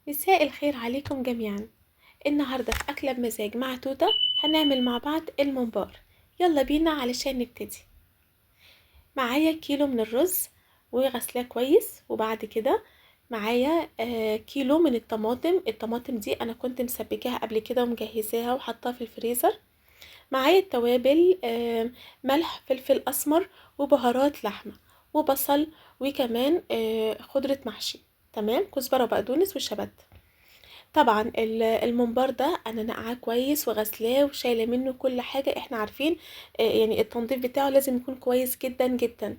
مساء الخير عليكم جميعا. النهاردة في أكلة بمزاج مع توتة هنعمل مع بعض الممبار. يلا بينا علشان نبتدي. معايا كيلو من الرز وغسلاه كويس، وبعد كده معايا كيلو من الطماطم دي أنا كنت مسبكاها قبل كده ومجهزاها وحطاها في الفريزر. معايا التوابل ملح، فلفل أسمر، وبهارات لحمة، وبصل، وكمان خضرة محشي. تمام، كزبرة وبقدونس وشبت. طبعا الممبار ده انا نقعاه كويس وغسلاه وشايله منه كل حاجه. احنا عارفين يعني التنظيف بتاعه لازم يكون كويس جدا جدا.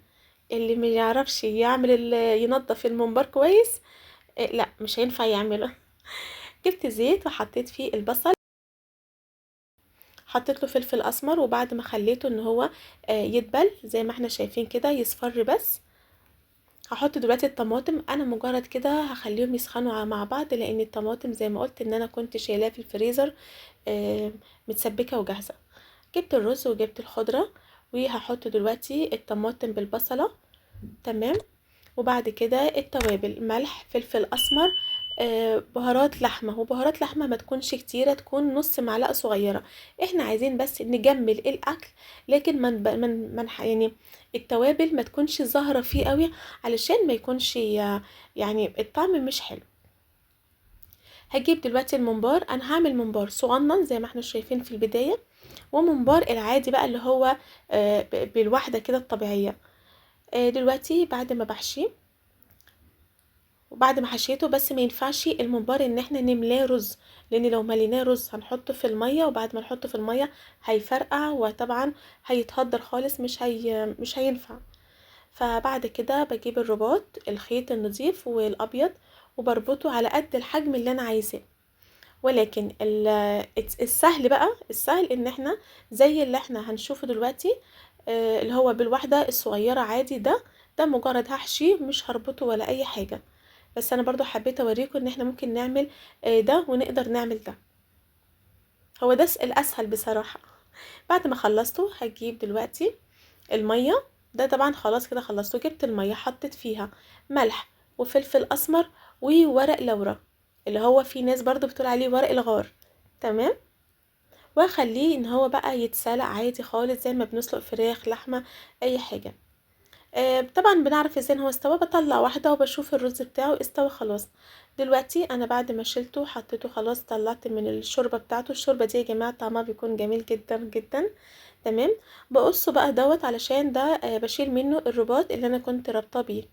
اللي ما يعرفش ينظف الممبار كويس لا مش هينفع يعمله. جبت زيت وحطيت فيه البصل، حطيت له فلفل اسمر، وبعد ما خليته ان هو يدبل زي ما احنا شايفين كده يصفر بس. هحط دلوقتي الطماطم. انا مجرد كده هخليهم يسخنوا مع بعض، لان الطماطم زي ما قلت ان انا كنت شايلاه في الفريزر آه، متسبكه وجاهزه. جبت الرز وجبت الخضره، وهحط دلوقتي الطماطم بالبصله. تمام، وبعد كده التوابل ملح، فلفل اسمر، بهارات لحمه. وبهارات لحمه ما تكونش كتيره، تكون نص معلقه صغيره. احنا عايزين بس نجمل الاكل، لكن يعني التوابل ما تكونش ظاهره فيه قوي، علشان ما يكونش يعني الطعم مش حلو. هجيب دلوقتي الممبار. انا هعمل ممبار صغنن زي ما احنا شايفين في البدايه، وممبار العادي بقى اللي هو بالواحده كده الطبيعيه. دلوقتي بعد ما بحشيه وبعد ما حشيته، بس ما ينفعش الممبار ان احنا نملاه رز، لان لو مليناه رز هنحطه في الميه، وبعد ما نحطه في الميه هيفرقع، وطبعا هيتهدر خالص، مش هينفع. فبعد كده بجيب الرباط، الخيط النظيف والابيض، وبربطه على قد الحجم اللي انا عايزاه. ولكن السهل بقى، السهل ان احنا زي اللي احنا هنشوفه دلوقتي، اللي هو بالواحدة الصغيرة عادي. ده مجرد هحشيه، مش هربطه ولا اي حاجة. بس انا برضو حبيت اوريكم ان احنا ممكن نعمل ده، ونقدر نعمل ده. هو ده الاسهل بصراحة. بعد ما خلصته هجيب دلوقتي المية. ده طبعا خلاص كده خلصته. جبت المية، حطيت فيها ملح وفلفل اسمر وورق لورا، اللي هو في ناس برضو بتقول عليه ورق الغار. تمام، واخليه ان هو بقى يتسلق عادي خالص زي ما بنسلق فراخ، لحمة، اي حاجة. طبعا بنعرف ازاي ان هو استوى. بطلع واحدة وبشوف الرز بتاعه استوى خلاص. دلوقتي انا بعد ما شلته حطيته خلاص، طلعت من الشوربة بتاعته. الشوربة دي يا جماعة طعمها بيكون جميل جدا جدا. تمام، بقصه بقى علشان ده بشيل منه الرباط اللي انا كنت رابطه بيه،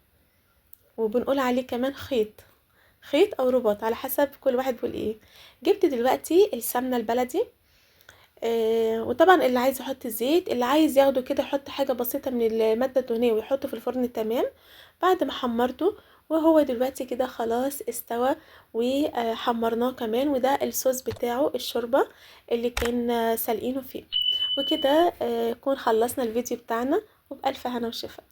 وبنقول عليه كمان خيط او رباط على حسب كل واحد بيقول ايه. جبت دلوقتي السمنة البلدي، وطبعا اللي عايز يحط الزيت، اللي عايز ياخده كده يحط حاجة بسيطة من المادة الدهنية ويحطه في الفرن. تمام، بعد ما حمرته وهو دلوقتي كده خلاص استوى، وحمرناه كمان. وده الصوص بتاعه، الشوربة اللي كان سالقينه فيه. وكده نكون خلصنا الفيديو بتاعنا، وبألف هنا وشفا.